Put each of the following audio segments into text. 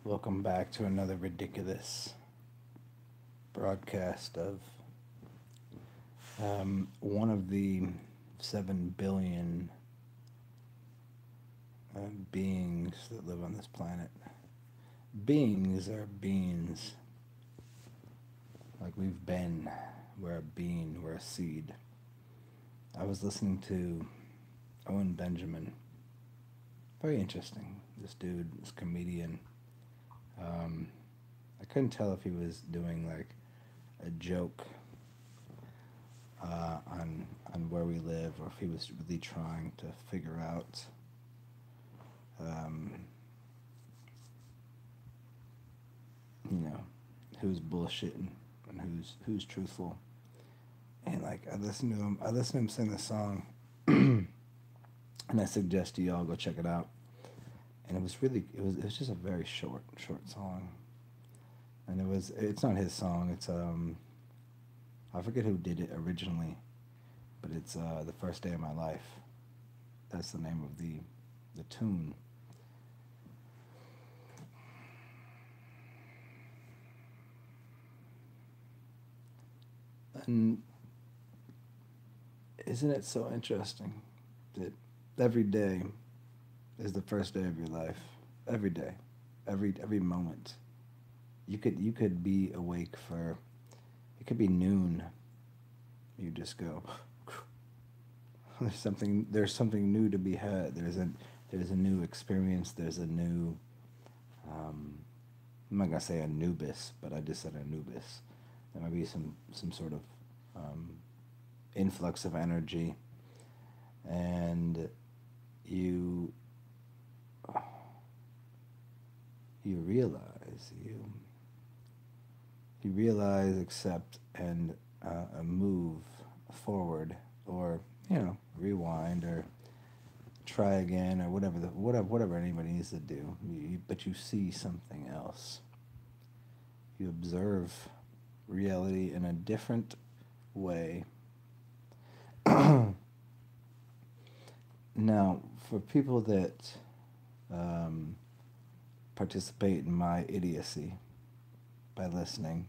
Welcome back to another ridiculous broadcast of one of the 7 billion beings that live on this planet. Beings are beans. Like we've been. We're a bean, we're a seed. I was listening to Owen Benjamin. Very interesting. This dude, this comedian. Um, I couldn't tell if he was doing like a joke on where we live, or if he was really trying to figure out um, you know who's bullshitting and who's truthful. And like I listened to him sing this song, and I suggest you all go check it out. And it was just a very short song, and it's not his song. It's I forget who did it originally, but it's the first day of my life. That's the name of the tune. And isn't it so interesting that every day is the first day of your life? Every day, every moment. You could be awake for, it could be noon. You just go. There's something new to be had. There's a new experience. There's a new. Um, I'm not gonna say Anubis, but I just said Anubis. There might be some sort of um, influx of energy, and you you realize you realize, accept, and move forward, or rewind, or try again, or whatever anybody needs to do. But you see something else. You observe reality in a different way. Now, for people that um, participate in my idiocy by listening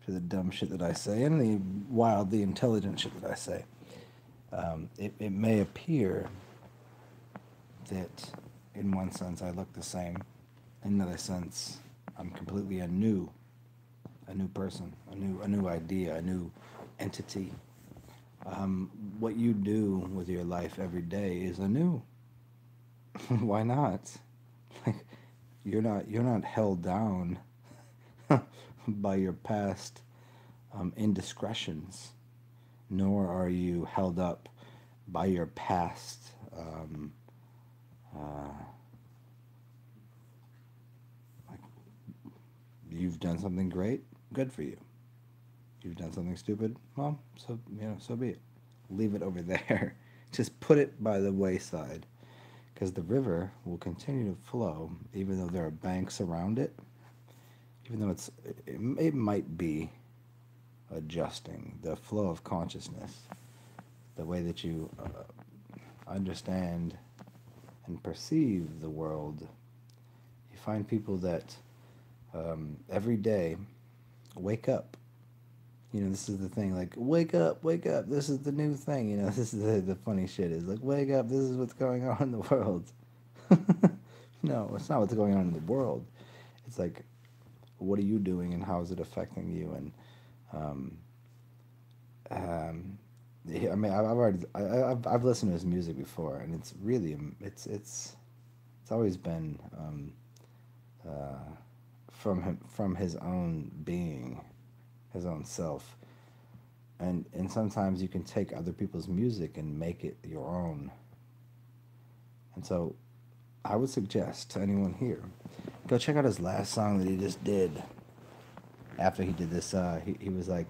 to the dumb shit that I say and the wildly intelligent shit that I say, it may appear that in one sense I look the same. In another sense, I'm completely a new person, a new idea, a new entity. What you do with your life every day is anew. Why not? Like you're not held down by your past indiscretions, nor are you held up by your past. Uh, like you've done something great, good for you. You've done something stupid, well, so be it. Leave it over there. Just put it by the wayside, because the river will continue to flow, even though there are banks around it. Even though it might be adjusting the flow of consciousness, the way that you understand and perceive the world. You find people that every day wake up. This is the thing. Like, wake up, wake up. This is the new thing. This is the funny shit. Is like, wake up. This is what's going on in the world. No, it's not what's going on in the world. It's like, what are you doing, and how is it affecting you? And um, yeah, I mean, I've listened to his music before, and it's really it's always been uh, from his own being, his own self, and sometimes you can take other people's music and make it your own. And so, I would suggest to anyone here, go check out his last song that he just did. After he did this, he was like,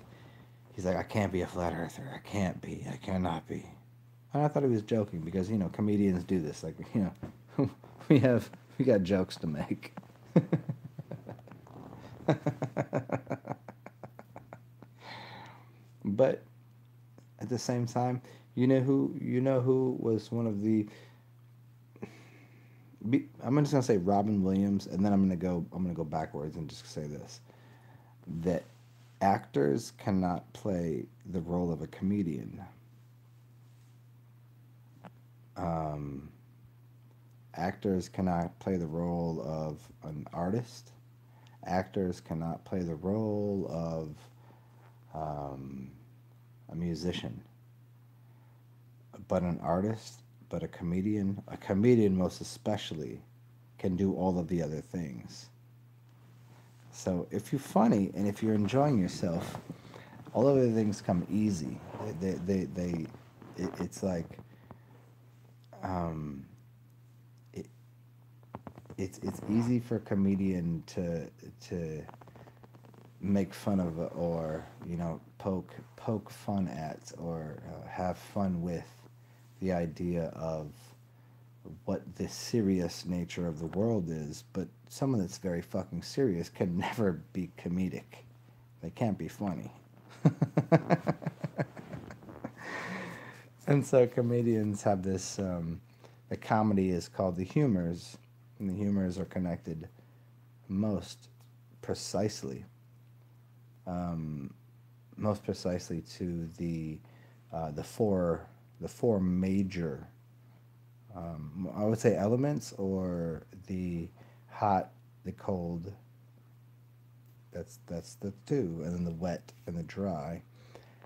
he's like, I can't be a flat earther. I can't be. I cannot be. And I thought he was joking, because comedians do this. Like, we got jokes to make. But at the same time, you know who was one of the I'm just gonna say Robin Williams, and then I'm gonna go backwards and just say this: that actors cannot play the role of a comedian. Um, Actors cannot play the role of an artist. Actors cannot play the role of um, a musician. But an artist, but a comedian most especially, can do all of the other things. So if you're funny and if you're enjoying yourself, all of the things come easy. It's like, um, it, it's easy for a comedian to make fun of, or poke fun at, or have fun with the idea of what the serious nature of the world is, but someone that's very fucking serious can never be comedic. They can't be funny. And so comedians have this, the comedy is called the humors, and the humors are connected most precisely, um, most precisely to the four major, I would say, elements, or the hot, the cold. That's the two, and then the wet and the dry,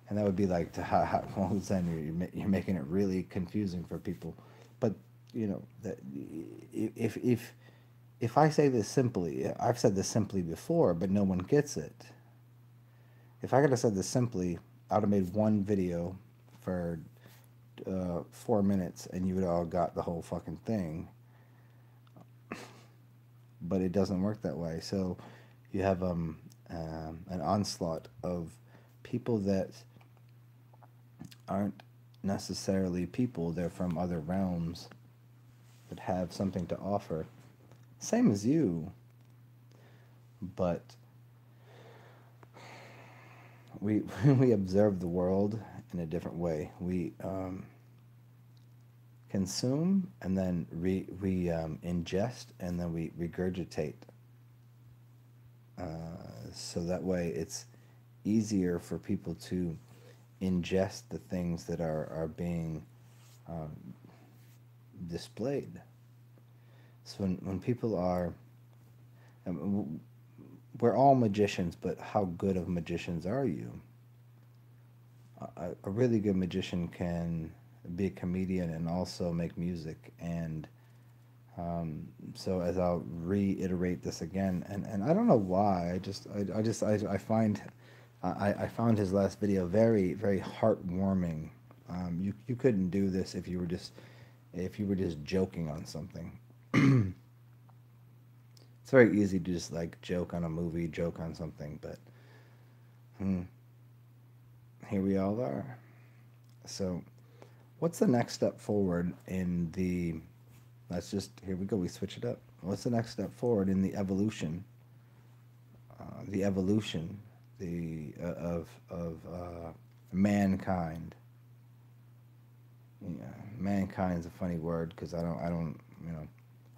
and that would be like the hot. Well, then you're making it really confusing for people, but that if I say this simply, I've said this simply before, but no one gets it. If I could have said this simply, I would have made one video for 4 minutes, and you would all got the whole fucking thing. But it doesn't work that way. So you have an onslaught of people that aren't necessarily people. They're from other realms that have something to offer. Same as you, but we we observe the world in a different way. We consume, and then we ingest, and then we regurgitate. So that way it's easier for people to ingest the things that are being um, displayed. So when people are, we're all magicians, but how good of magicians are you? A really good magician can be a comedian and also make music. And so as I'll reiterate this again, and I don't know why, I find I found his last video very, very heartwarming. You couldn't do this if you were just joking on something. It's very easy to just like joke on a movie, joke on something, but here we all are. So what's the next step forward in the, here we go, we switch it up. What's the next step forward in the evolution? The evolution of mankind. Yeah, mankind's a funny word because I don't,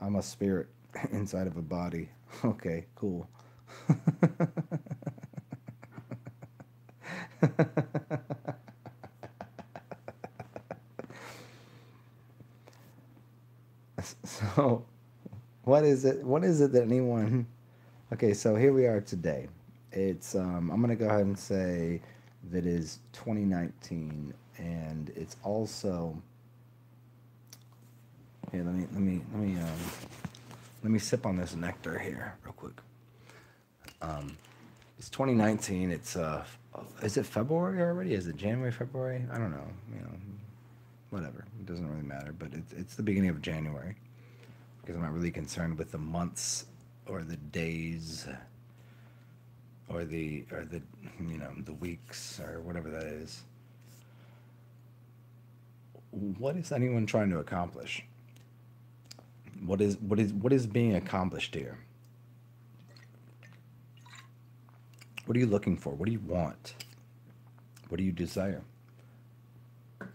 I'm a spirit inside of a body. Okay, cool. So, what is it? What is it that anyone? Okay, so here we are today. It's I'm gonna go ahead and say that is 2019, and it's also here. Let me sip on this nectar here real quick. It's 2019. It's is it February already? Is it January, February? I don't know. Whatever. It doesn't really matter. But it's the beginning of January, because I'm not really concerned with the months or the days or the the weeks or whatever that is. What is anyone trying to accomplish? What is being accomplished here? What are you looking for? What do you want? What do you desire? I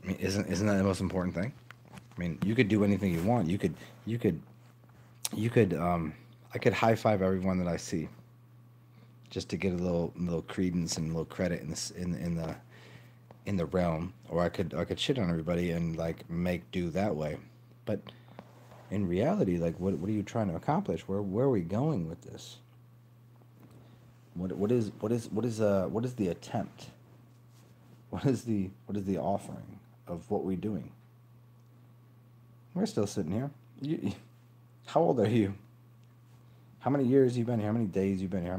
mean, isn't that the most important thing? I mean, you could do anything you want. You could, you could. I could high five everyone that I see, just to get a little credence and a little credit in this in the realm. Or I could shit on everybody and like make do that way. But in reality, like, what are you trying to accomplish? Where are we going with this? What is the attempt? What is the offering of what we're doing? We're still sitting here. How old are you? How many years you been here? How many days you been here?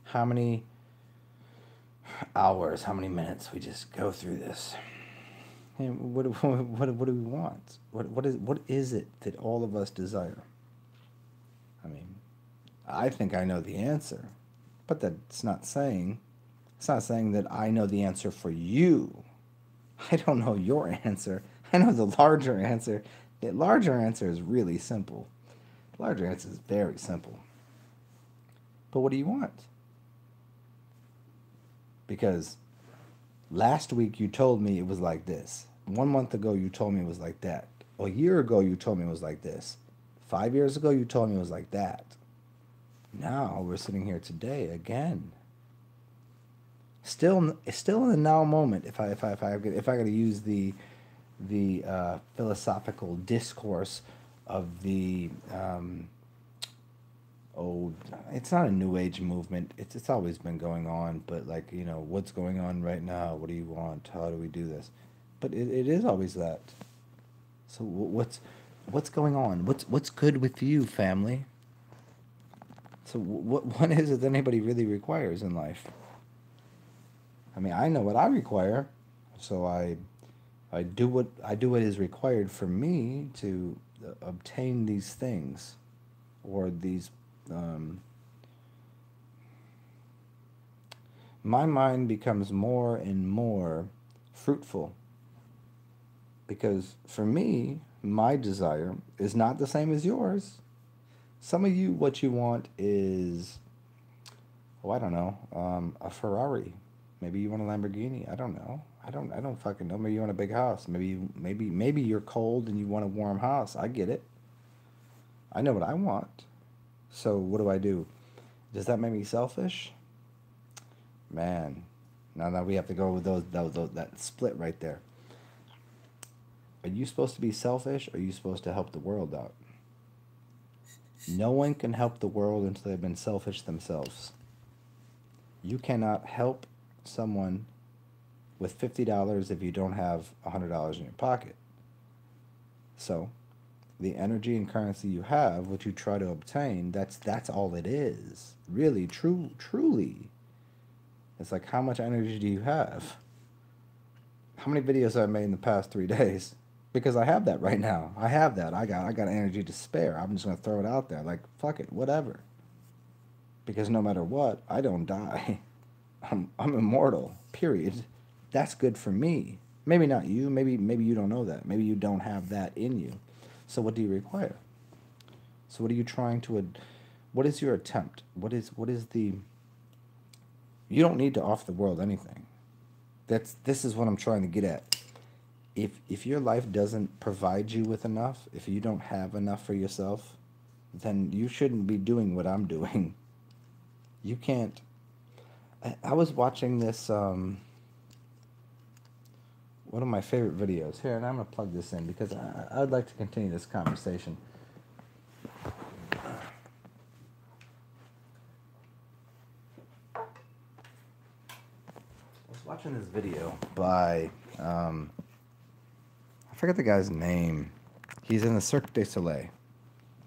How many hours? How many minutes? We just go through this. And what do we want? What is it that all of us desire? I mean, I think I know the answer, but it's not saying that I know the answer for you. I don't know your answer. I know the larger answer. The larger answer is really simple. The larger answer is very simple. But what do you want? Because last week you told me it was like this. 1 month ago you told me it was like that. A year ago you told me it was like this. 5 years ago you told me it was like that. Now we're sitting here today again. Still in the now moment. If I got to use the philosophical discourse of the old, it's not a new age movement. It's always been going on, but like, what's going on right now? What do you want? How do we do this? But it is always that. So what's going on? What's good with you, family? So what is it that anybody really requires in life? I mean, I know what I require, so I do what is required for me to obtain these things, or these. My mind becomes more and more fruitful, because for me, my desire is not the same as yours. Some of you, what you want is, oh, I don't know, a Ferrari. Maybe you want a Lamborghini. I don't know. I don't fucking know. Maybe you want a big house. Maybe you're cold and you want a warm house. I get it. I know what I want. So what do I do? Does that make me selfish? Man, now we have to go with that split right there. Are you supposed to be selfish, or are you supposed to help the world out? No one can help the world until they've been selfish themselves. You cannot help someone with $50 if you don't have $100 in your pocket. So, the energy and currency you have, what you try to obtain, that's all it is. Really, truly. It's like, how much energy do you have? How many videos have I made in the past 3 days? Because I have that right now. I have that. I got energy to spare. I'm just gonna throw it out there. Like, fuck it, whatever. Because no matter what, I don't die. I'm immortal. Period. That's good for me. Maybe not you. Maybe you don't know that. Maybe you don't have that in you. So what do you require? So what are you trying to? What is your attempt? What is the? You don't need to offer the world anything. This is what I'm trying to get at. If your life doesn't provide you with enough, if you don't have enough for yourself, then you shouldn't be doing what I'm doing. You can't. I was watching this, one of my favorite videos. Here, and I'm going to plug this in because I'd like to continue this conversation. I was watching this video by, I forget the guy's name. He's in the Cirque du Soleil.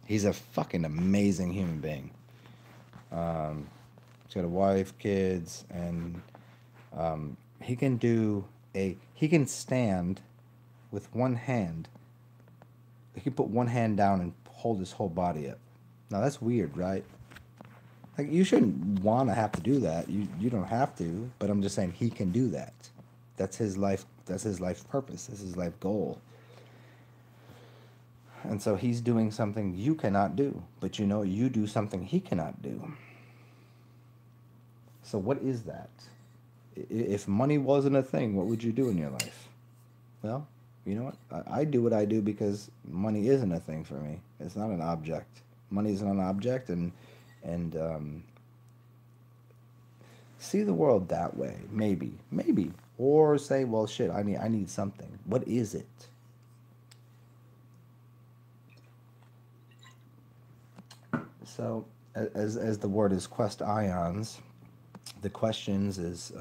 He's a fucking amazing human being. He's got a wife, kids, and he can stand with one hand. He can put one hand down and hold his whole body up. Now that's weird, right? Like, you shouldn't want to have to do that. You don't have to, but I'm just saying he can do that. That's his life. That's his life purpose. That's his life goal. And so he's doing something you cannot do, but you do something he cannot do. So what is that? If money wasn't a thing, what would you do in your life? Well, You know what? I do what I do because money isn't a thing for me. It's not an object. Money isn't an object, and see the world that way. Maybe, or say, well, shit. I need something. What is it? So, as the word is quest ions, the questions is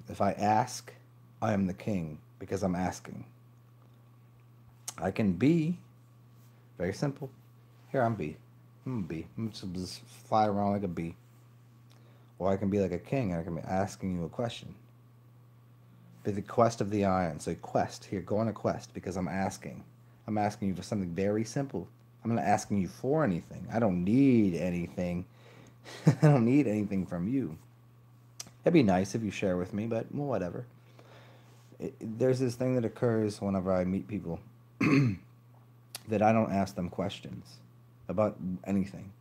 if I ask, I am the king because I'm asking. I can be very simple. Here I'm bee. I'm a bee. I'm just fly around like a bee. Or I can be like a king and I can be asking you a question. Be the quest of the ion. So quest. Here, go on a quest because I'm asking. I'm asking you for something very simple. I'm not asking you for anything. I don't need anything. I don't need anything from you. It'd be nice if you share with me, but well, whatever. There's this thing that occurs whenever I meet people that I don't ask them questions about anything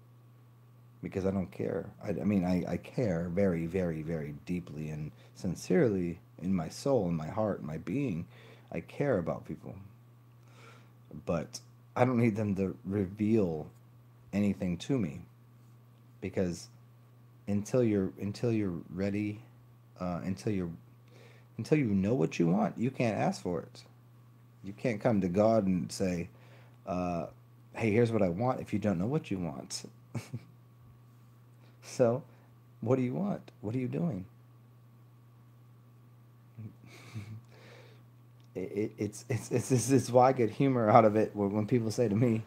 because I don't care. I care very, very, very deeply and sincerely in my soul, in my heart, in my being. I care about people, but I don't need them to reveal anything to me because until you're ready, until you know what you want, you can't ask for it. You can't come to God and say, uh, "Hey, here's what I want." If you don't know what you want, so what do you want? What are you doing? It's why I get humor out of it when people say to me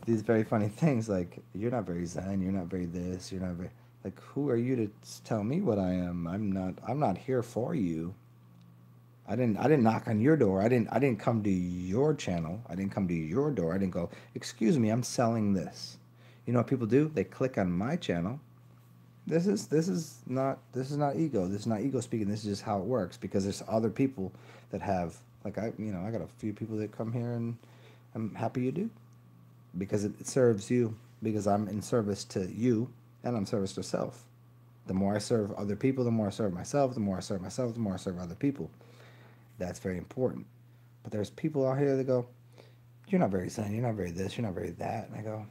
these very funny things like you're not very zen, you're not very this, you're not very like who are you to tell me what I am? I'm not here for you. I didn't knock on your door. I didn't come to your channel. I didn't come to your door. I didn't go, "Excuse me, I'm selling this." You know what people do? They click on my channel. This is not ego. This is not ego speaking. This is just how it works because there's other people that have like I got a few people that come here and I'm happy you do because it serves you because I'm in service to you and I'm service to self. The more I serve other people, the more I serve myself. The more I serve myself, the more I serve other people. That's very important. But there's people out here that go, "You're not very zen. You're not very this. You're not very that." And I go,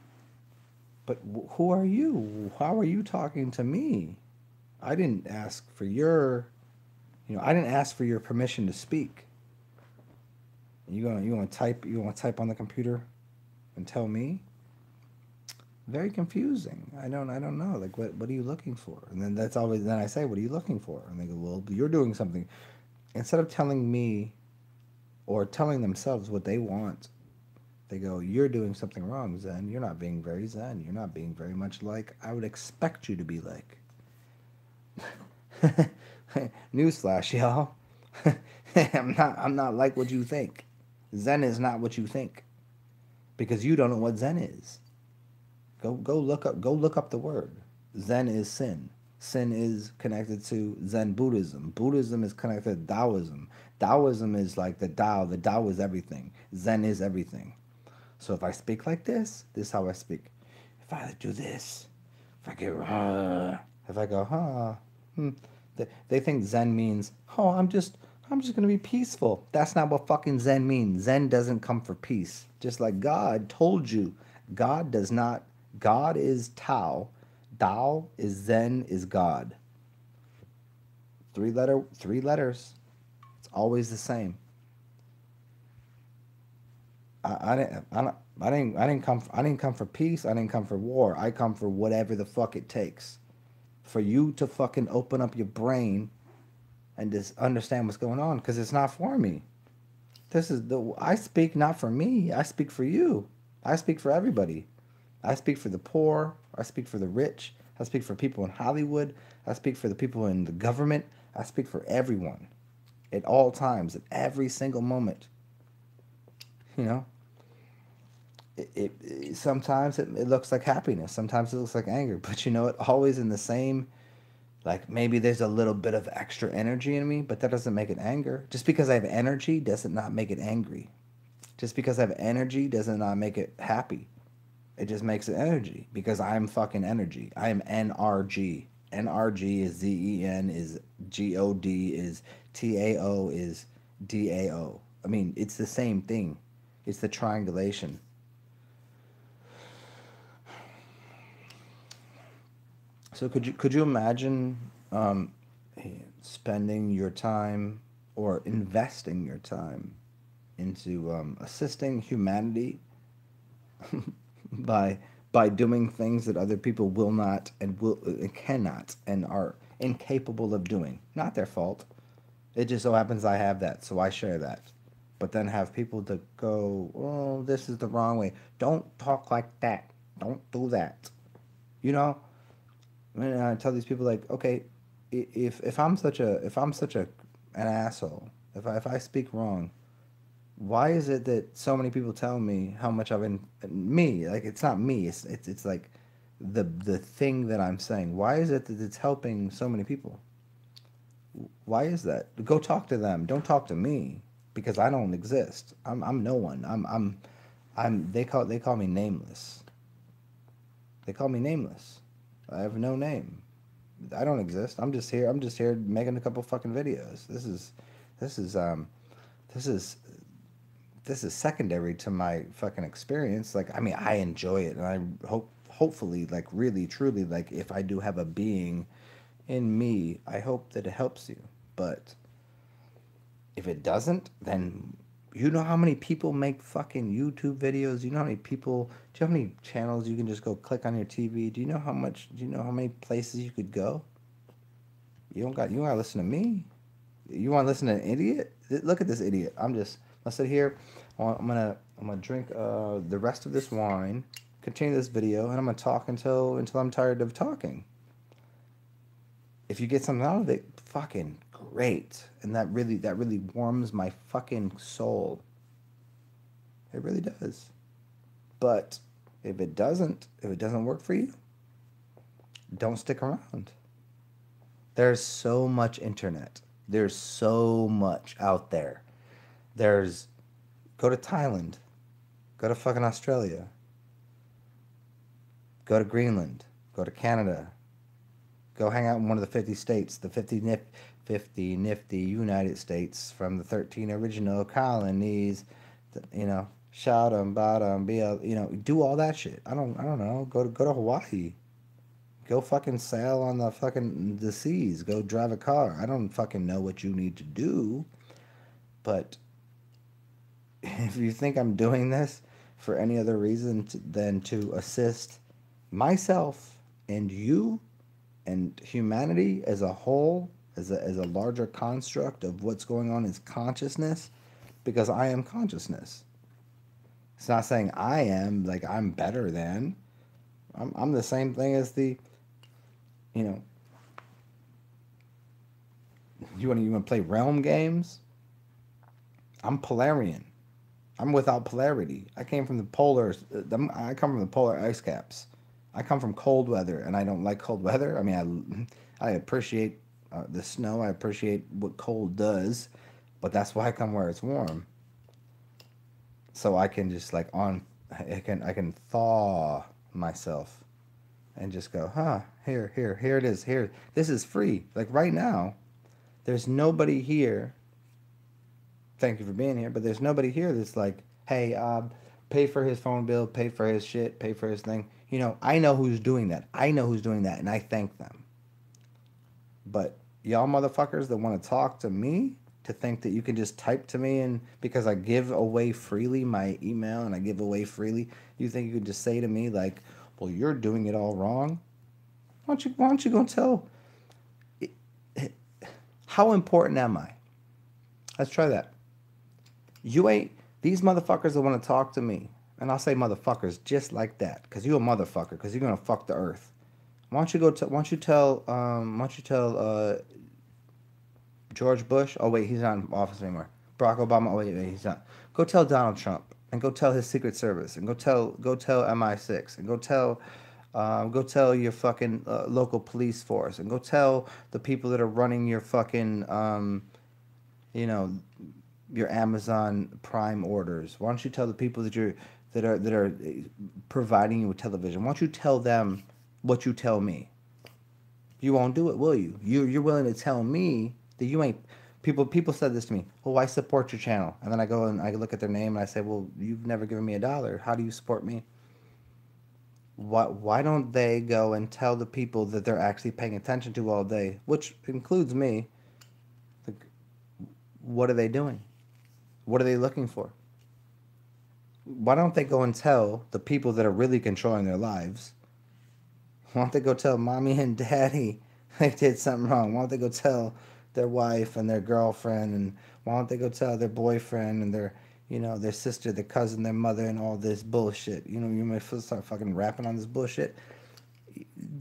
"But who are you? How are you talking to me? I didn't ask for I didn't ask for your permission to speak. You gonna type on the computer and tell me?" Very confusing. I don't know. Like what are you looking for? And then I say, "What are you looking for?" And they go, "Well, you're doing something." Instead of telling me or telling themselves what they want, they go, "You're doing something wrong, Zen. You're not being very Zen. You're not being very much like I would expect you to be like." Newsflash, y'all. I'm not like what you think. Zen is not what you think because you don't know what Zen is. Go look up the word. Zen is sin. Sin is connected to Zen Buddhism. Buddhism is connected to Taoism. Taoism is like the Tao. The Tao is everything. Zen is everything. So if I speak like this is how I speak. If I do this, if I get if I go they think Zen means I'm just gonna be peaceful. That's not what fucking Zen means. Zen doesn't come for peace. Just like God told you, God does not. God is Tao. Tao is Zen is God. Three letters. It's always the same. I didn't come for peace. I didn't come for war. I come for whatever the fuck it takes for you to fucking open up your brain and just understand what's going on because it's not for me. I speak not for me. I speak for you. I speak for everybody. I speak for the poor. I speak for the rich. I speak for people in Hollywood. I speak for the people in the government. I speak for everyone at all times, at every single moment. You know, sometimes it looks like happiness. Sometimes it looks like anger. But you know, it always in the same. Like maybe there's a little bit of extra energy in me, but that doesn't make it anger. Just because I have energy doesn't not make it angry. Just because I have energy doesn't not make it happy. It just makes it energy because I'm fucking energy. I am NRG. NRG is ZEN is GOD is TAO is DAO. I mean, it's the same thing. It's the triangulation. So could you imagine spending your time or investing your time into assisting humanity by by doing things that other people will not and will and cannot and are incapable of doing? Not their fault. It just so happens I have that, so I share that. But then have people to go, oh, this is the wrong way. Don't talk like that. Don't do that. You know, and I tell these people like, okay, if I'm such a an asshole, if I speak wrong, why is it that so many people tell me how much I've been me? Like it's not me. It's like the thing that I'm saying. Why is it that it's helping so many people? Why is that? Go talk to them. Don't talk to me because I don't exist. I'm no one. I'm they call me nameless. They call me nameless. I have no name. I don't exist. I'm just here. I'm just here making a couple fucking videos. This is this is this is secondary to my fucking experience. Like I mean, I enjoy it, and I hopefully like really truly like if I do have a being in me, I hope that it helps you. But if it doesn't, then you know how many people make fucking YouTube videos? You know how many people, do you know how many channels you can just go click on your TV? Do you know how many places you could go? You don't gotta listen to me. You want to listen to an idiot? Look at this idiot. Let's sit here. I'm gonna drink the rest of this wine, continue this video, and I'm gonna talk until I'm tired of talking. If you get something out of it, fucking great. And that really warms my fucking soul. It really does. But if it doesn't work for you, don't stick around. There's so much internet. There's so much out there. There's go to Thailand, go to fucking Australia, go to Greenland, go to Canada, go hang out in one of the 50 states, the 50 nifty United States from the 13 original colonies. You know, shout 'em, bottom, do all that shit. I don't know. Go to Hawaii. Go fucking sail on the seas. Go drive a car. I don't fucking know what you need to do, but if you think I'm doing this for any other reason than to assist myself and you and humanity as a whole, as a larger construct of what's going on is consciousness, because I am consciousness. It's not saying I am like I'm better than. I'm the same thing as the, you know. You want to play realm games? I'm Polarian. I'm without polarity. I came from the polar. I come from the polar ice caps. I come from cold weather, and I don't like cold weather. I mean, I appreciate the snow. I appreciate what cold does, but that's why I come where it's warm. So I can just like I can thaw myself, and just go, huh? Here it is. Here, this is free. Like right now, there's nobody here. Thank you for being here, but there's nobody here that's like, hey, pay for his phone bill, pay for his shit, pay for his thing. You know, I know who's doing that. I know who's doing that, and I thank them. But y'all motherfuckers that want to talk to me, to think that you can just type to me and because I give away freely my email and I give away freely, you think you can just say to me like, well, you're doing it all wrong? Why don't you go tell? How important am I? Let's try that. You ain't these motherfuckers that want to talk to me, and I'll say motherfuckers just like that, because you a motherfucker, because you're gonna fuck the earth. Why don't you go? Why don't you tell? George Bush? Oh wait, he's not in office anymore. Barack Obama? Oh wait, he's not. Go tell Donald Trump, and go tell his Secret Service, and go tell MI6, and go tell your fucking local police force, and go tell the people that are running your fucking you know, your Amazon Prime orders. Why don't you tell the people that are providing you with television? Why don't you tell them what you tell me? You won't do it, will you? You're willing to tell me that you ain't People said this to me. Well, I support your channel, and then I go and I look at their name and I say, well, you've never given me $1. How do you support me? Why don't they go and tell the people that they're actually paying attention to all day, which includes me? Like, what are they doing? What are they looking for? Why don't they go and tell the people that are really controlling their lives? Why don't they go tell mommy and daddy they did something wrong? Why don't they go tell their wife and their girlfriend, and why don't they go tell their boyfriend and their, their sister, their cousin, their mother, and all this bullshit? You might start fucking rapping on this bullshit.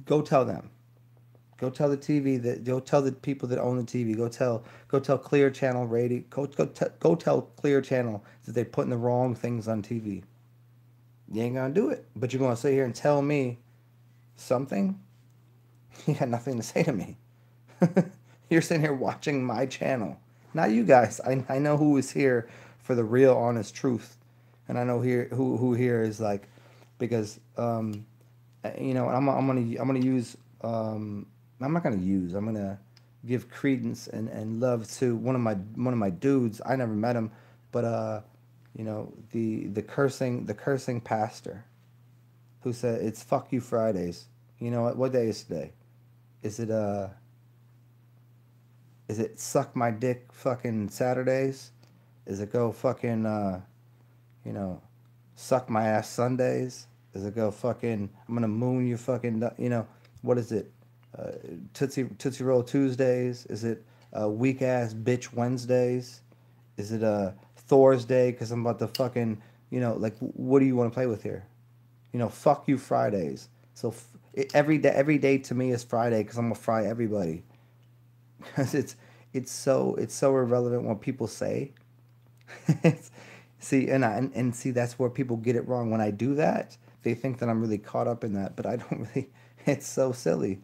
Go tell them. Go tell the TV that. Go tell the people that own the TV. Go tell Clear Channel Radio. Go tell Clear Channel that they're putting the wrong things on TV. You ain't gonna do it, but you're gonna sit here and tell me something. You got nothing to say to me. You're sitting here watching my channel, not you guys. I know who is here for the real, honest truth, and I know who here is like, because I'm gonna use I'm not gonna use. I'm gonna give credence and love to one of my dudes. I never met him, but the cursing pastor, who said it's fuck you Fridays. You know what? What day is today? Is it suck my dick fucking Saturdays? Is it go fucking suck my ass Sundays? Is it go fucking I'm gonna moon you fucking what is it? Tootsie Roll Tuesdays? Is it weak ass bitch Wednesdays? Is it Thor's Day because I'm about to fucking like what do you want to play with here? Fuck you Fridays. So every day to me is Friday because I'm gonna fry everybody. Because it's so irrelevant what people say. See, and see that's where people get it wrong. When I do that, they think that I'm really caught up in that, but I don't really. It's so silly.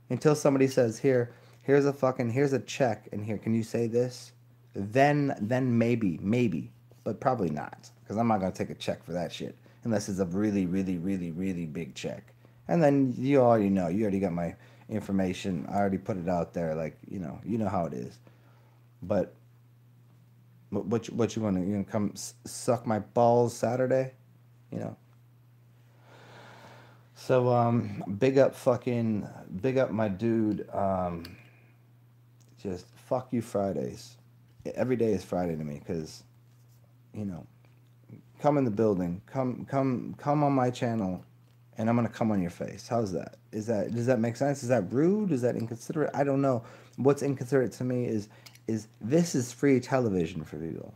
Until somebody says, here's a check, and here, can you say this? Then maybe, but probably not, because I'm not gonna take a check for that shit unless it's a really, really, really, really big check. And then you already know, you already got my information. I already put it out there, like you know how it is. But what you gonna come suck my balls Saturday, So big up my dude. Just fuck you Fridays. Every day is Friday to me because, come in the building, come on my channel, and I'm gonna come on your face. How's that? Does that make sense? Is that rude? Is that inconsiderate? I don't know. What's inconsiderate to me is this is free television for people.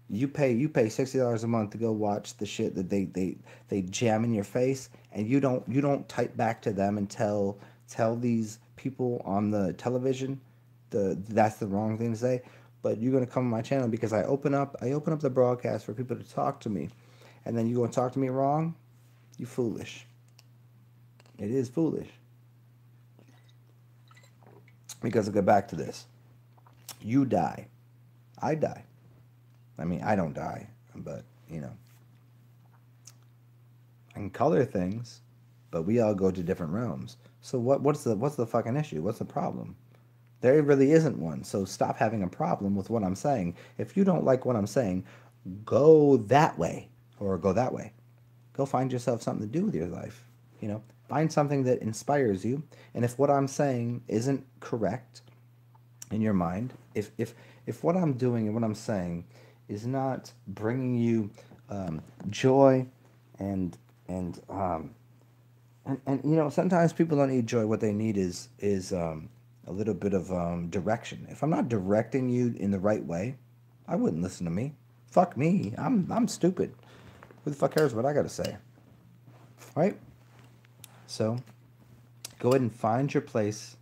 You pay $60 a month to go watch the shit that they jam in your face, and you don't type back to them and tell these people on the television that's the wrong thing to say. But you're gonna come on my channel because I open up the broadcast for people to talk to me, and then you gonna talk to me wrong? You foolish. It is foolish. Because I'll get back to this. You die. I die. I mean, I don't die, but, I can color things, but we all go to different realms. So what's the fucking issue? What's the problem? There really isn't one, so stop having a problem with what I'm saying. If you don't like what I'm saying, go that way, or go that way. Go find yourself something to do with your life, Find something that inspires you, and if what I'm saying isn't correct in your mind, if what I'm doing and what I'm saying is not bringing you joy and sometimes people don't need joy. What they need is a little bit of direction. If I'm not directing you in the right way, I wouldn't listen to me. Fuck me. I'm stupid. Who the fuck cares what I gotta say? Right? So go ahead and find your place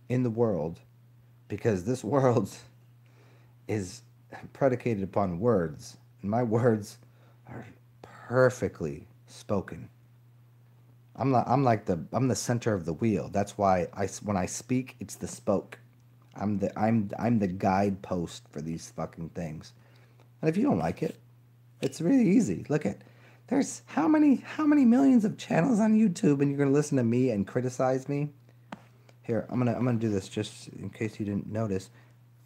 in the world, because this world is predicated upon words, and my words are perfectly spoken. I'm the center of the wheel. That's why when I speak, it's the spoke. I'm the guidepost for these fucking things. And if you don't like it, it's really easy. Look at there's how many millions of channels on YouTube, and you're gonna listen to me and criticize me. Here, I'm gonna do this just in case you didn't notice.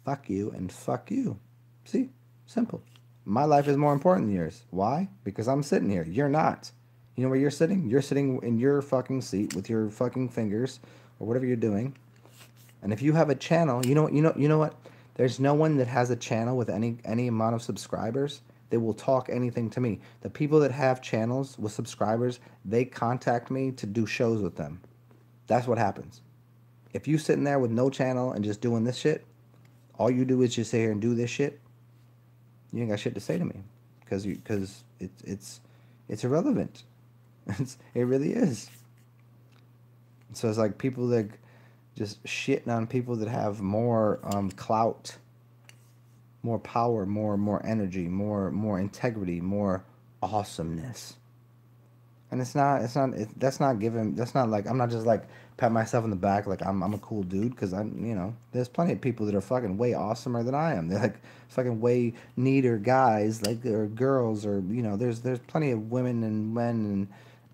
fuck you and fuck you. See? Simple. My life is more important than yours. Why? Because I'm sitting here. You're not. You know where you're sitting? You're sitting in your fucking seat with your fucking fingers or whatever you're doing. And if you have a channel, you know what? There's no one that has a channel with any amount of subscribers that will talk anything to me. The people that have channels with subscribers, they contact me to do shows with them. That's what happens. If you sitting there with no channel and just doing this shit, all you do is just sit here and do this shit, you ain't got shit to say to me, because it's irrelevant. It really is. So it's like people that just shitting on people that have more clout, more power, more energy, more integrity, more awesomeness. And that's not like, I'm not just like pat myself on the back like I'm a cool dude, because there's plenty of people that are fucking way awesomer than I am. They're like fucking way neater guys, like, or girls, or there's plenty of women and men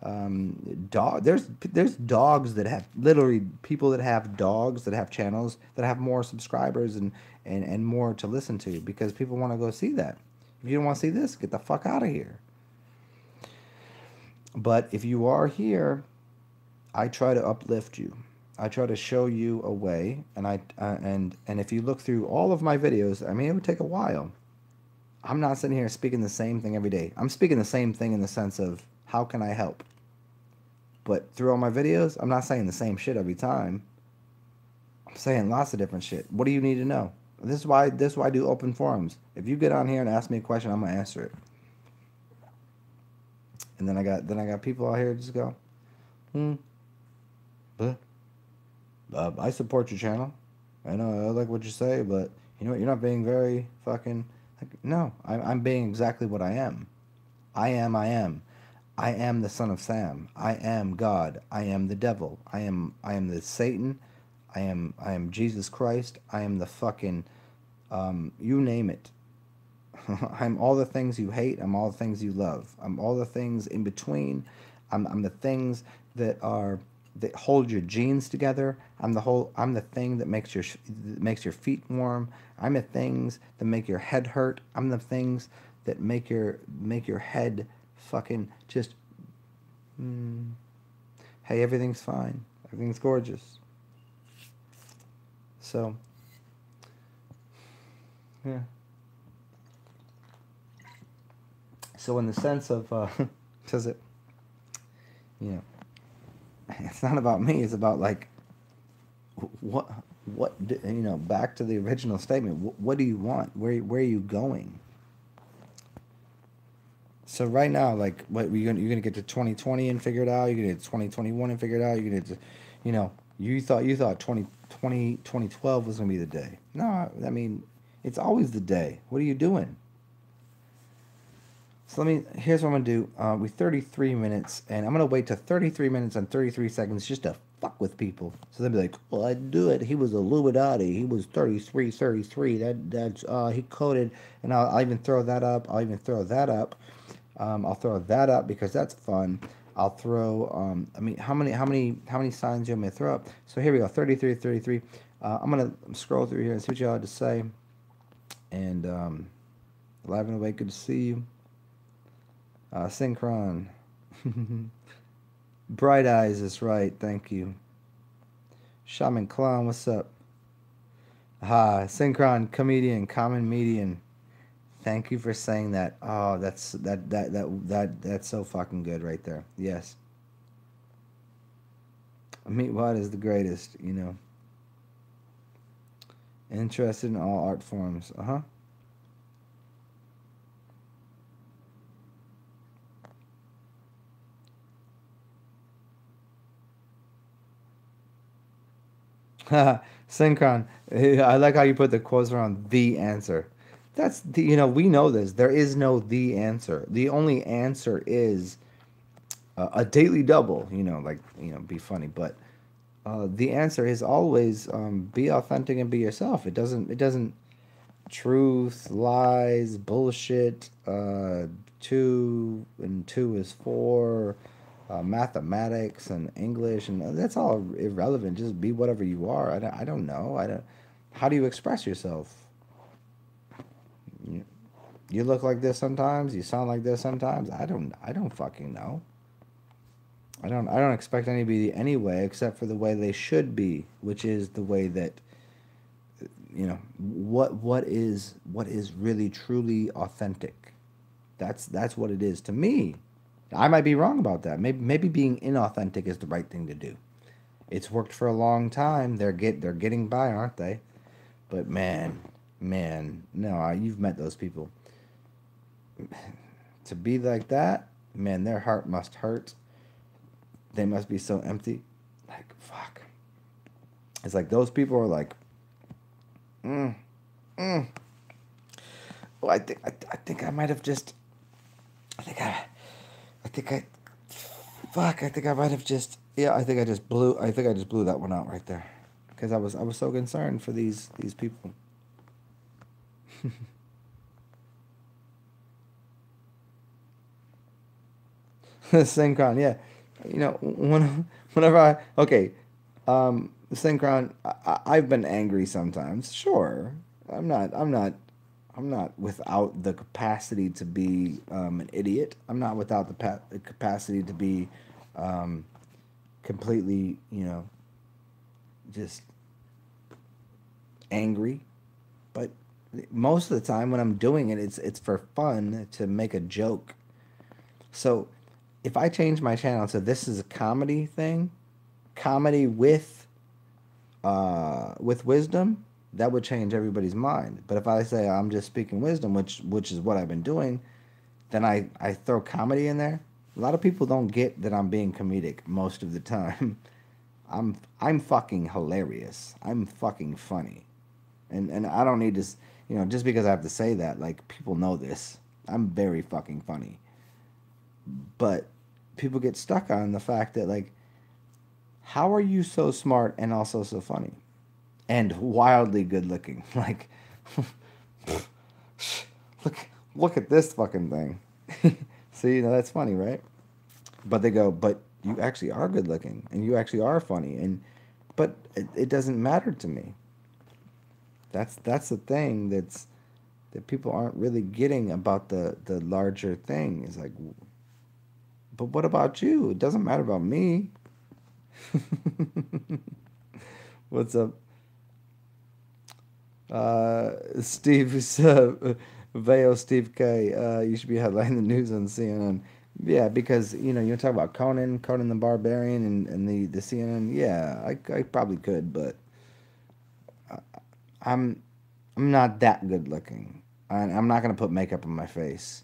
and there's dogs that have, literally, people that have dogs that have channels that have more subscribers and more to listen to, because people want to go see that. If you don't want to see this, get the fuck out of here. But if you are here, I try to uplift you. I try to show you a way, and if you look through all of my videos, I mean, it would take a while. I'm not sitting here speaking the same thing every day. I'm speaking the same thing in the sense of, how can I help? But through all my videos, I'm not saying the same shit every time. I'm saying lots of different shit. What do you need to know? This is why I do open forums. If you get on here and ask me a question, I'm gonna answer it. And then I got people out here just go, but I support your channel. I know I like what you say, but you know what? You're not being very fucking. No, I'm being exactly what I am. I am. I am the son of Sam. I am God. I am the devil. I am the Satan. I am Jesus Christ. I am the fucking you name it. I'm all the things you hate. I'm all the things you love. I'm all the things in between. I'm the things that hold your genes together. I'm the thing that makes your feet warm. I'm the things that make your head hurt. I'm the things that make your head fucking just hey, everything's fine. Everything's gorgeous. So yeah. So in the sense of, says it, it's not about me. It's about like, back to the original statement. What do you want? Where are you going? So right now, like, what you're gonna get to 2020 and figure it out. You're gonna get to 2021 and figure it out. You're gonna get to, you thought 2012 was gonna be the day. No, I mean, it's always the day. What are you doing? So here's what I'm going to do. We're 33 minutes, and I'm going to wait to 33 minutes and 33 seconds just to fuck with people. So they'll be like, well, I'd do it. He was Illuminati. He was 33. That's, he coded, and I'll even throw that up. I'll throw that up because that's fun. I'll throw, how many signs do you want me to throw up? So here we go, 33. I'm going to scroll through here and see what y'all had to say. And, live and awake, good to see you. Synchron. Bright Eyes is right, thank you. Shaman Clown, what's up? Synchron, comedian, common median. Thank you for saying that. Oh, that's so fucking good right there. Yes. Meatwad is the greatest, Interested in all art forms. Synchron, I like how you put the quotes around the answer. That's we know this. There is no the answer. The only answer is a daily double. Be funny, but the answer is always be authentic and be yourself. It doesn't truth, lies, bullshit. 2 and 2 is 4. Mathematics and English, and that's all irrelevant. Just be whatever you are. I don't know. How do you express yourself? You, you look like this sometimes. You sound like this sometimes. I don't fucking know. I don't expect anybody anyway, except for the way they should be, which is the way that what is really truly authentic. That's what it is to me. I might be wrong about that. Maybe being inauthentic is the right thing to do. It's worked for a long time. They're getting by, aren't they? But man, no, you've met those people. To be like that, man, their heart must hurt. They must be so empty. Like fuck. It's like those people are like, mm, mm. Well, I think I might have just. I think I think I. Fuck. I think I might have just. Yeah. I think I just blew. I think I just blew that one out right there, because I was so concerned for these people. Synchron, yeah. Whenever Synchron, I've been angry sometimes. Sure, I'm not without the capacity to be an idiot. I'm not without the capacity to be um, completely, just angry. But most of the time when I'm doing it, it's for fun to make a joke. So if I change my channel to this is a comedy thing, comedy with wisdom, that would change everybody's mind. But if I say I'm just speaking wisdom, which is what I've been doing, then I throw comedy in there. A lot of people don't get that I'm being comedic most of the time. I'm fucking hilarious. I'm fucking funny. And I don't need to, just because I have to say that, like people know this. I'm very fucking funny. But people get stuck on the fact that like how are you so smart and also so funny and wildly good looking? Like look look at this fucking thing. So that's funny, right? But they go, but you actually are good looking and you actually are funny, and but it doesn't matter to me. That's the thing that people aren't really getting about the larger thing. Is like, but what about you? It doesn't matter about me. What's up, Steve? Veo Steve K. You should be headlining the news on CNN. Yeah, because you talk about Conan the Barbarian, and the CNN. Yeah, I probably could, but I'm I'm not that good looking. I'm not gonna put makeup on my face.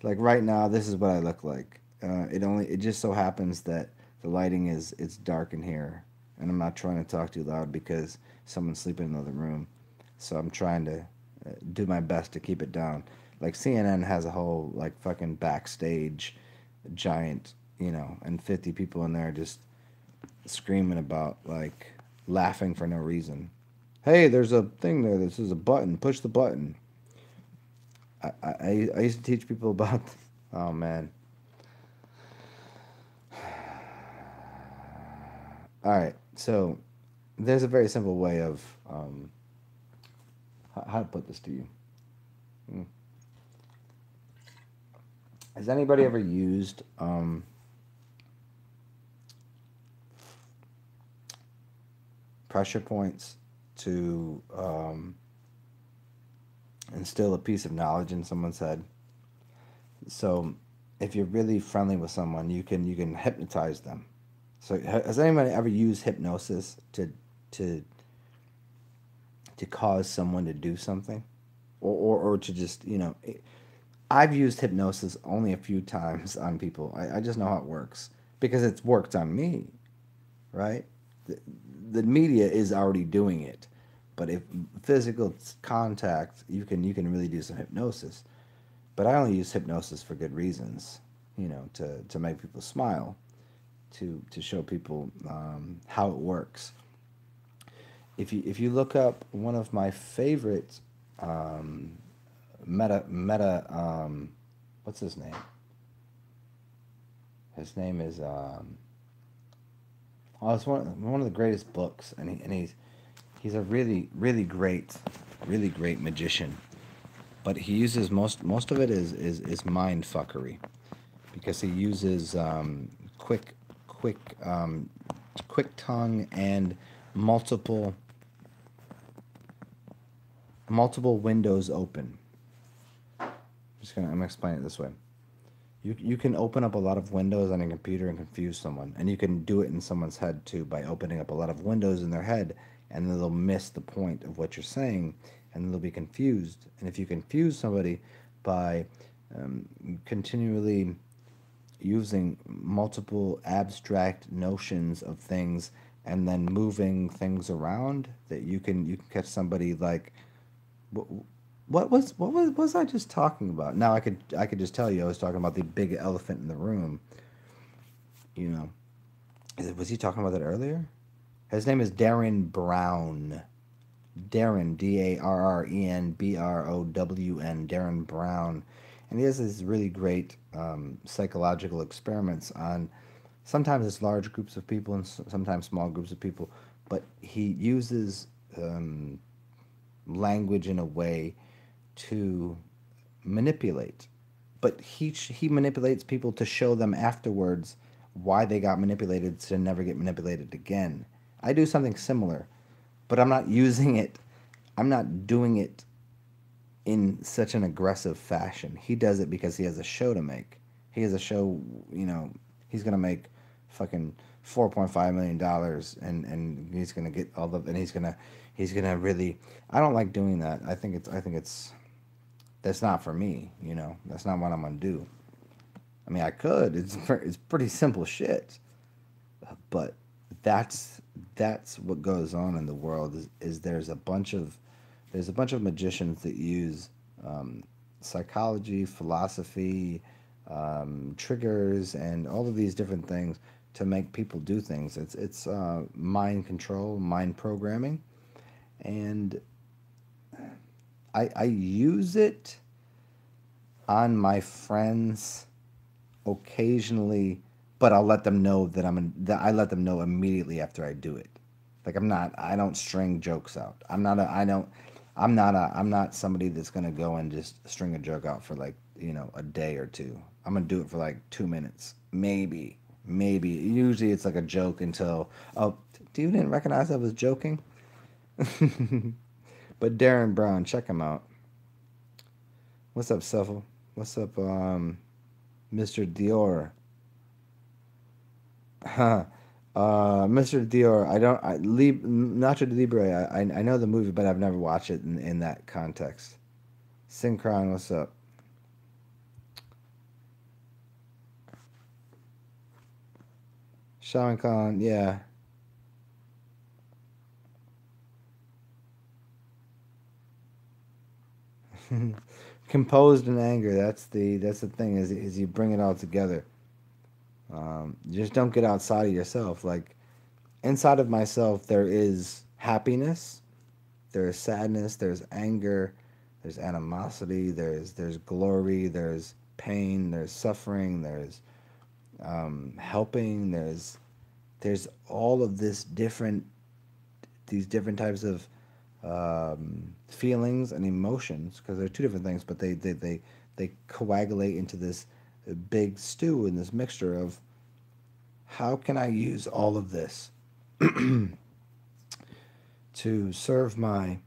Like right now, this is what I look like. It just so happens that the lighting is it's dark in here, and I'm not trying to talk too loud because someone's sleeping in another room. So I'm trying to do my best to keep it down. Like CNN has a whole like fucking backstage giant, and 50 people in there just screaming about like laughing for no reason. Hey, there's a thing there. This is a button. Push the button. I used to teach people about. Oh man. All right. So there's a very simple way of how to put this to you. Hmm. Has anybody ever used pressure points to instill a piece of knowledge in someone's head? So if you're really friendly with someone, you can hypnotize them. So has anybody ever used hypnosis to to cause someone to do something, or to just I've used hypnosis only a few times on people. I just know how it works because it's worked on me, right? The, the media is already doing it, but if physical contact, you can really do some hypnosis. But I only use hypnosis for good reasons, to make people smile, to show people how it works. If you look up one of my favorite um, meta what's his name? His name is oh, it's one of the greatest books, and he's He's a really great magician. But he uses most of it is mind fuckery, because he uses quick quick tongue and multiple multiple windows open. I'm gonna explain it this way. You can open up a lot of windows on a computer and confuse someone, and you can do it in someone's head too by opening up a lot of windows in their head, and then they'll miss the point of what you're saying, and they'll be confused. And if you confuse somebody by continually using multiple abstract notions of things and then moving things around, that you can catch somebody like, what was I just talking about? Now I could just tell you I was talking about the big elephant in the room. You know, was he talking about that earlier? His name is Darren Brown. Darren, Darren Brown, Darren Brown, and he has these really great psychological experiments on, sometimes it's large groups of people and sometimes small groups of people, but he uses language in a way to manipulate. But he manipulates people to show them afterwards why they got manipulated to never get manipulated again. I do something similar, but I'm not using it. I'm not doing it in such an aggressive fashion. He does it because he has a show to make. He has a show, he's gonna make fucking $4.5 million, and he's gonna get all the, and he's gonna really. I don't like doing that. I think it's that's not for me. That's not what I'm gonna do. I mean, I could. It's pretty simple shit, but that's what goes on in the world. Is there's a bunch of magicians that use psychology, philosophy, triggers, and all of these different things to make people do things. It's mind control, mind programming, and I use it on my friends occasionally, but I'll let them know that I let them know immediately after I do it. Like, I don't string jokes out. I'm not somebody that's gonna go and just string a joke out for, like, a day or two. I'm gonna do it for like 2 minutes, maybe, maybe. Usually it's like a joke until, oh, you didn't recognize I was joking. But Darren Brown, check him out. What's up, Seffel? What's up, Mr. Dior? Mr. Dior, I don't, Nacho Libre, I know the movie, but I've never watched it in that context. Synchron, what's up? Shaman Khan, yeah. Composed in anger, that's the thing, is you bring it all together. You just don't get outside of yourself. Like, inside of myself, there is happiness, there's sadness, there's anger, there's animosity, there's glory, there's pain, there's suffering, there's helping, there's all of these different types of feelings and emotions, because they're two different things, but they coagulate into this big stew, and this mixture of, how can I use all of this to serve my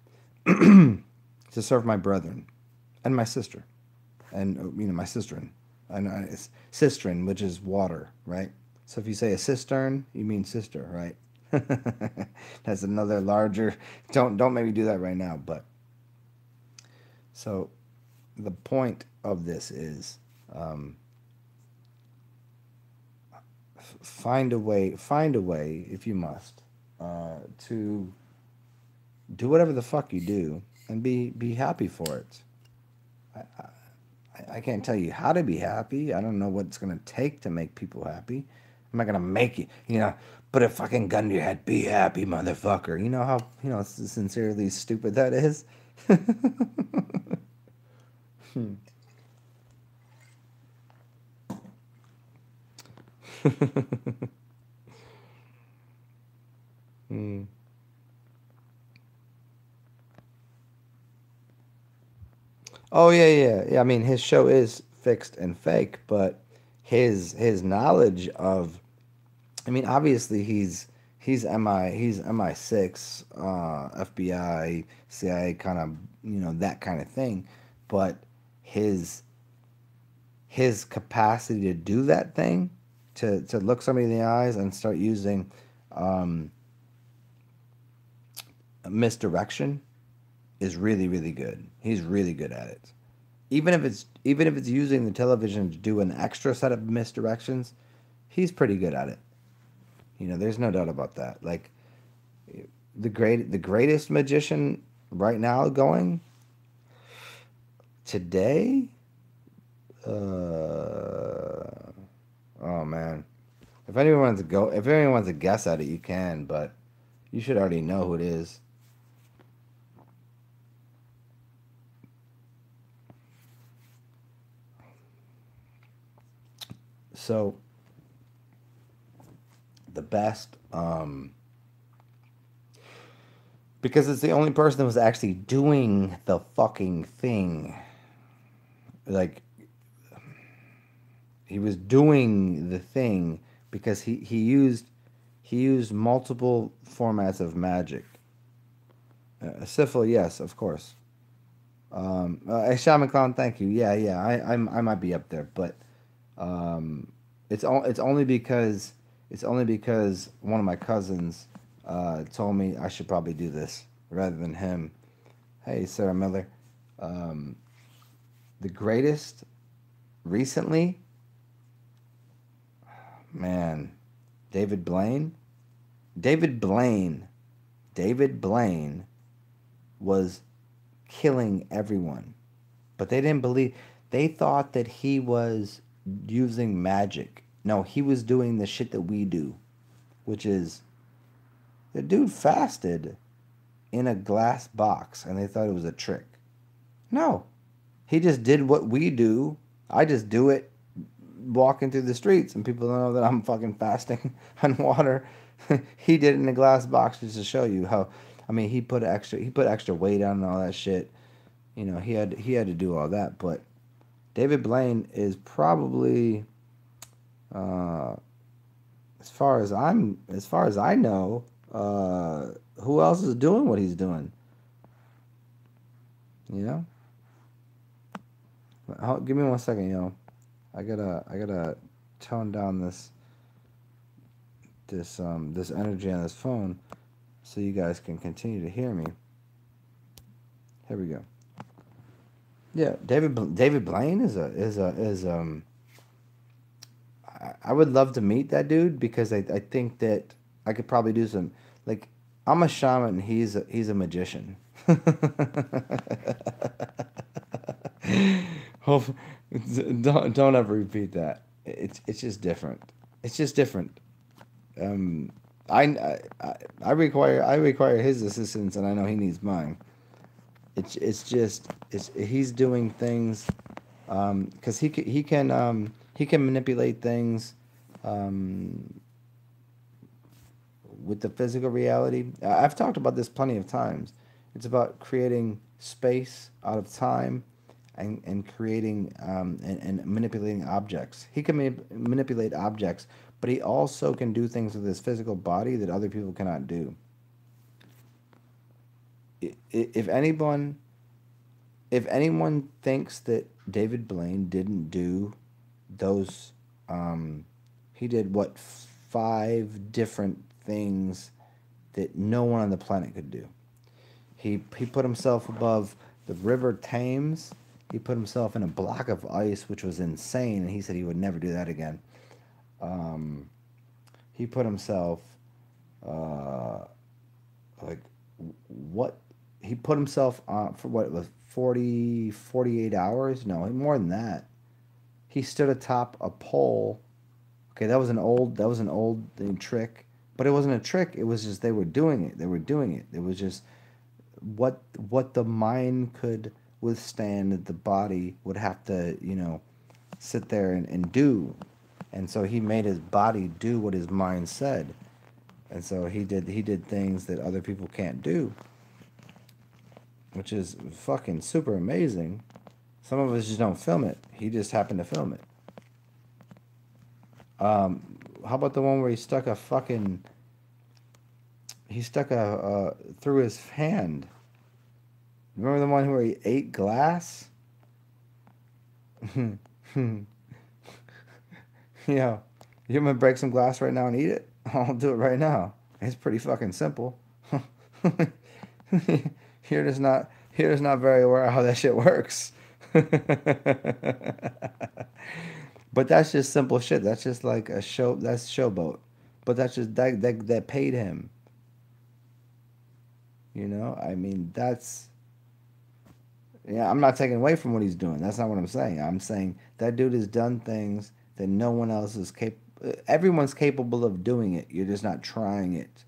to serve my brethren and my sister, and my sisterin, and it's sistren, which is water, right? So if you say a cistern, you mean sister, right? That's another larger. Don't maybe do that right now, but so the point of this is, find a way if you must, to do whatever the fuck you do, and be happy for it. I can't tell you how to be happy. I don't know what it's gonna take to make people happy. I'm not gonna make you, put a fucking gun to your head. Be happy, motherfucker. You know how sincerely stupid that is. Hmm. Oh yeah, yeah, yeah. I mean, his show is fixed and fake, but his knowledge of, I mean, obviously he's MI6, FBI, CIA kind of, that kind of thing, but his his capacity to do that thing, to look somebody in the eyes and start using um, misdirection is really really good. He's really good at it. Even if it's using the television to do an extra set of misdirections, he's pretty good at it. There's no doubt about that. Like the greatest magician right now going today. Oh man, if anyone wants to guess at it, you can, but you should already know who it is. So the best, because it's the only person that was actually doing the fucking thing. Like he was doing the thing because he used multiple formats of magic. Syphil, yes, of course. Shaman Clown, thank you. Yeah, yeah, I might be up there, but um, it's only because one of my cousins told me I should probably do this rather than him. Hey, Sarah Miller. Um, the greatest recently, man, David Blaine. David Blaine. David Blaine was killing everyone, but they didn't believe. They thought that he was using magic. No, he was doing the shit that we do, which is the dude fasted in a glass box, and they thought it was a trick. No, he just did what we do. I just do it walking through the streets, and people don't know that I'm fucking fasting on water. He did it in a glass box just to show you how. I mean, he put extra weight on and all that shit. He had to do all that. But David Blaine is probably, uh, as far as I know, who else is doing what he's doing? You know. Give me 1 second, yo. I gotta tone down this energy on this phone so you guys can continue to hear me. Here we go. Yeah, David Blaine is I would love to meet that dude because I think that I could probably do some, like, I'm a shaman and he's a magician. Hope, don't ever repeat that. It's just different. It's just different. Um, I require his assistance, and I know he needs mine. It's he's doing things because he can manipulate things um, with the physical reality. I've talked about this plenty of times. It's about creating space out of time and creating and manipulating objects. He can manipulate objects, but he also can do things with his physical body that other people cannot do. If anyone thinks that David Blaine didn't do those, um, he did what, five different things that no one on the planet could do. He put himself above the River Thames. He put himself in a block of ice, which was insane, and he said he would never do that again. Um, he put himself, uh, like, what? He put himself on for what, it was 48 hours? No, more than that. He stood atop a pole. Okay, that was an old trick, but it wasn't a trick. It was just they were doing it. They were doing it. It was just what the mind could withstand that the body would have to, sit there and do. And so he made his body do what his mind said. And so he did things that other people can't do, which is fucking super amazing. Some of us just don't film it. He just happened to film it. How about the one where he stuck a through his hand? Remember the one where he ate glass? Yeah. You want to break some glass right now and eat it? I'll do it right now. It's pretty fucking simple. You're just not very aware of how that shit works. But that's just simple shit. That's just like a show. That's showboat. But that's just that paid him. You know. I mean, that's yeah. I'm not taking away from what he's doing. That's not what I'm saying. I'm saying that dude has done things that no one else is capable. Everyone's capable of doing it. You're just not trying it.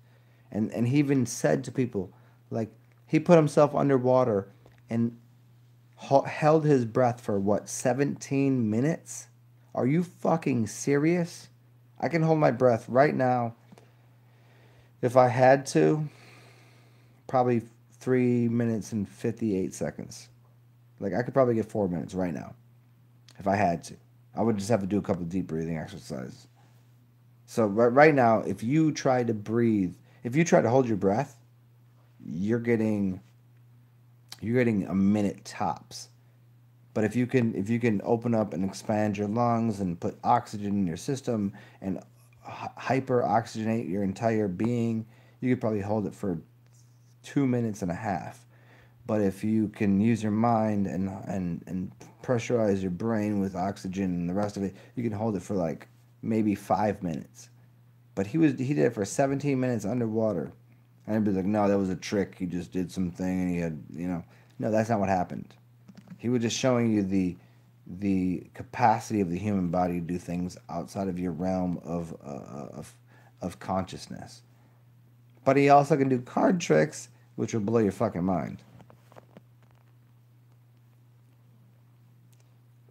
And he even said to people, like he put himself underwater and held his breath for what 17 minutes. Are you fucking serious? I can hold my breath right now if I had to, probably 3 minutes and 58 seconds. Like I could probably get 4 minutes right now if I had to. I would just have to do a couple deep breathing exercises. So right now, if you try to breathe, if you try to hold your breath, you're getting a minute tops. But if you can open up and expand your lungs and put oxygen in your system and hyper oxygenate your entire being, you could probably hold it for 2 minutes and a half. But if you can use your mind and pressurize your brain with oxygen and the rest of it, you can hold it for like maybe 5 minutes. But he did it for 17 minutes underwater. And everybody's like, no, that was a trick. He just did something and he had, no, that's not what happened. He was just showing you the capacity of the human body to do things outside of your realm of consciousness. But he also can do card tricks, which will blow your fucking mind.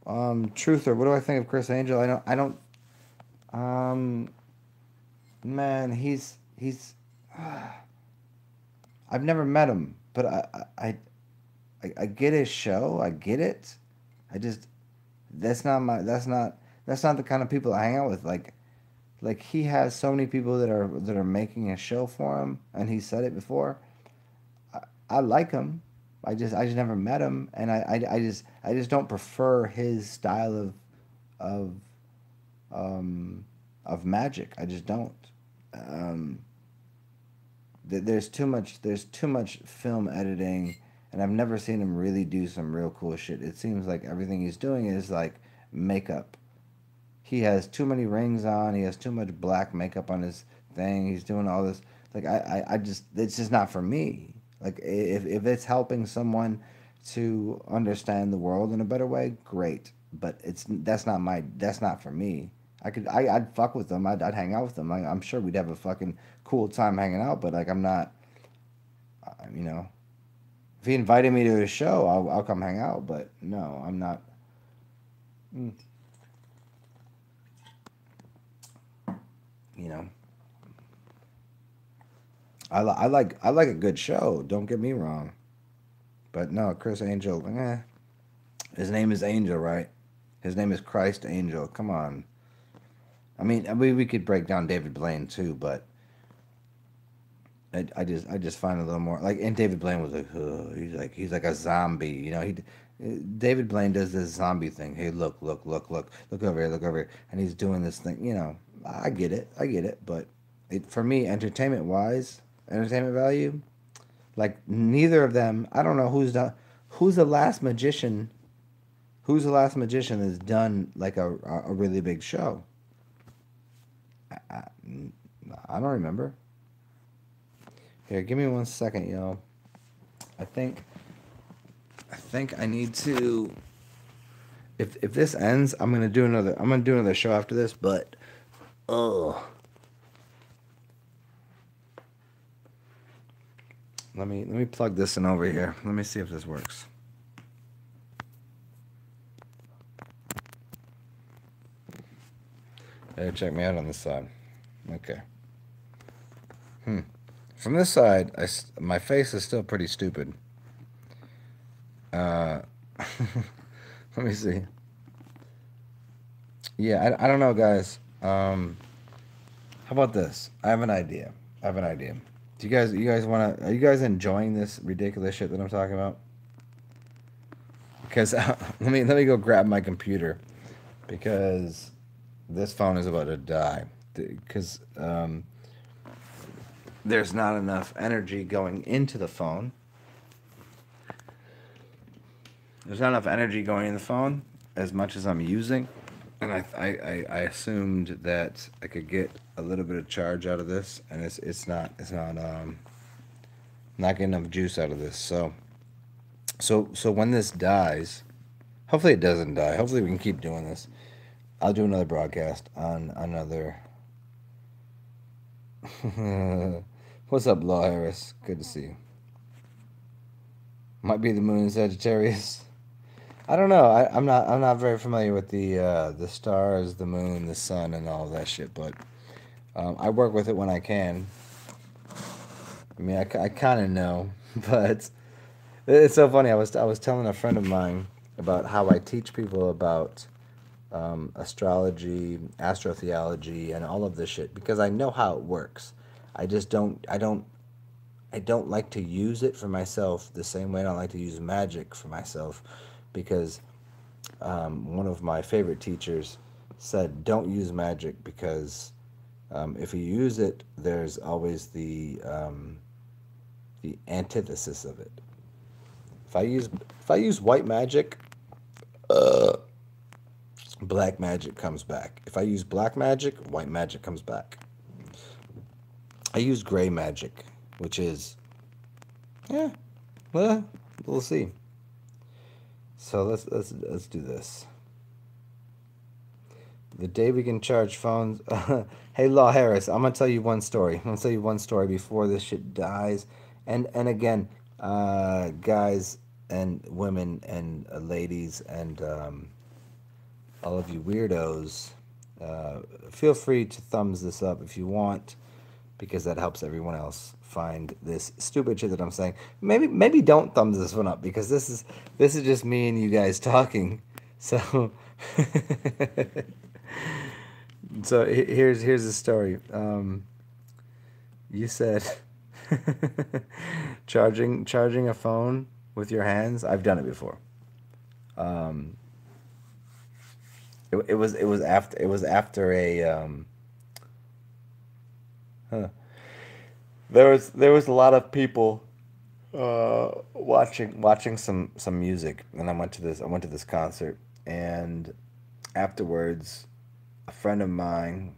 Truther, what do I think of Chris Angel? Man, he's I've never met him, but I get his show. I get it. I just that's not the kind of people I hang out with. Like he has so many people that are making a show for him, and he said it before. I like him. I just never met him, and I just don't prefer his style of of magic. I just don't. Um, there's too much film editing, and I've never seen him really do some real cool shit. It seems like everything he's doing is like makeup. He has too many rings on. He has too much black makeup on his thing. He's doing all this. Like I just it's just not for me. Like if it's helping someone to understand the world in a better way, great. But that's not for me. I'd fuck with them. I'd hang out with them. I'm sure we'd have a fucking cool time hanging out. But like I'm not, you know, if he invited me to his show, I'll come hang out. But no, I'm not. mm, You know, I like a good show. Don't get me wrong. But no, Chris Angel. His name is Angel, right? His name is Christ Angel. Come on. I mean, we could break down David Blaine too, but I just find it a little more like. And David Blaine was like, "Ugh," he's like a zombie, you know. David Blaine does this zombie thing. Hey, look over here, look over here, and he's doing this thing. You know, I get it, but for me, entertainment value, like neither of them. I don't know who's the last magician. Who's the last magician that's done like a really big show? I, I don't remember. Here, give me 1 second, yo. I think I think I need to. If this ends, I'm gonna do another show after this. But oh, let me plug this in over here. Let me see if this works. Hey, check me out on this side. Okay. From this side, my face is still pretty stupid. Uh, Let me see. Yeah, I don't know, guys. How about this? I have an idea. I have an idea. Do you guys want to? Are you guys enjoying this ridiculous shit that I'm talking about? Because let me go grab my computer because this phone is about to die. Because there's not enough energy going into the phone. There's not enough energy going in the phone as much as I'm using, and I assumed that I could get a little bit of charge out of this, and it's not getting enough juice out of this. So when this dies, hopefully it doesn't die. Hopefully we can keep doing this. I'll do another broadcast on another. What's up, Law Harris? Good to see you. Might be the moon in Sagittarius. I don't know. I'm not very familiar with the stars, the moon, the sun, and all of that shit. But I work with it when I can. I mean, I kind of know, but it's so funny. I was telling a friend of mine about how I teach people about astrology, astrotheology, and all of this shit because I know how it works. I just I don't like to use it for myself the same way I don't like to use magic for myself because one of my favorite teachers said, don't use magic because if you use it, there's always the antithesis of it. If I use white magic, black magic comes back. If I use black magic, white magic comes back. I use gray magic, which is, yeah, well, we'll see. So let's do this. The day we can charge phones. Hey, Law Harris, I'm gonna tell you one story. I'm gonna tell you one story before this shit dies. And again, guys and women and ladies and all of you weirdos, feel free to thumbs this up if you want, because that helps everyone else find this stupid shit that I'm saying. Maybe don't thumbs this one up because this is just me and you guys talking. So so here's the story. You said charging a phone with your hands. I've done it before. Um, it was after a huh. There was a lot of people watching some music, and I went to this concert, and afterwards a friend of mine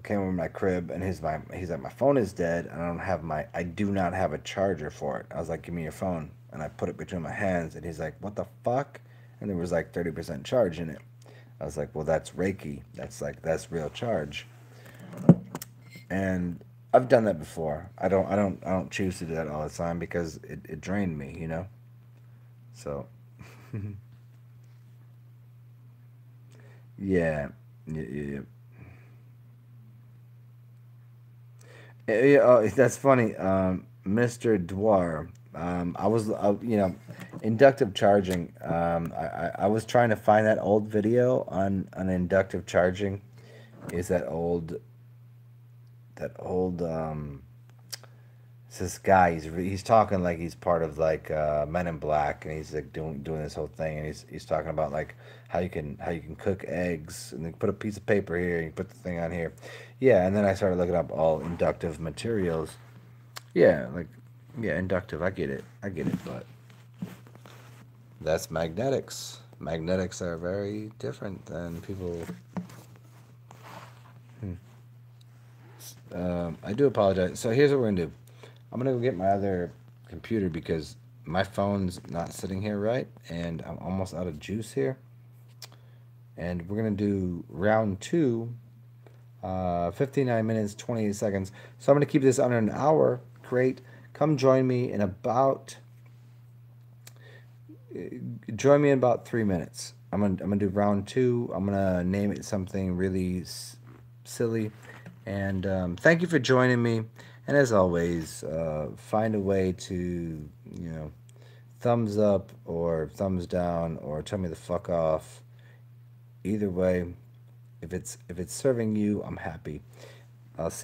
came over my crib, and he's like, my phone is dead, and I do not have a charger for it. I was like, give me your phone, and I put it between my hands, and he's like, what the fuck? And there was like 30% charge in it. I was like, well, that's Reiki. That's real charge. And I've done that before. I don't choose to do that all the time because it drained me, you know. So yeah, yeah. Yeah, oh, that's funny, Mr. Dwar. I was, inductive charging. I was trying to find that old video on inductive charging. Is that old it's this guy. He's talking like he's part of like Men in Black, and he's like doing this whole thing, and he's talking about like how you can cook eggs, and then put a piece of paper here, and you put the thing on here. Yeah, and then I started looking up all inductive materials. Yeah, like yeah, inductive. I get it, but that's magnetics. Magnetics are very different than people. I do apologize. So here's what we're gonna do. I'm gonna go get my other computer because my phone's not sitting here right, and I'm almost out of juice here. And we're gonna do round two, 59 minutes, 28 seconds. So I'm gonna keep this under an hour. Great. Come join me in about 3 minutes. I'm gonna do round two. I'm gonna name it something really silly. And thank you for joining me. And as always, find a way to, thumbs up or thumbs down or tell me the fuck off. Either way, if it's serving you, I'm happy. I'll see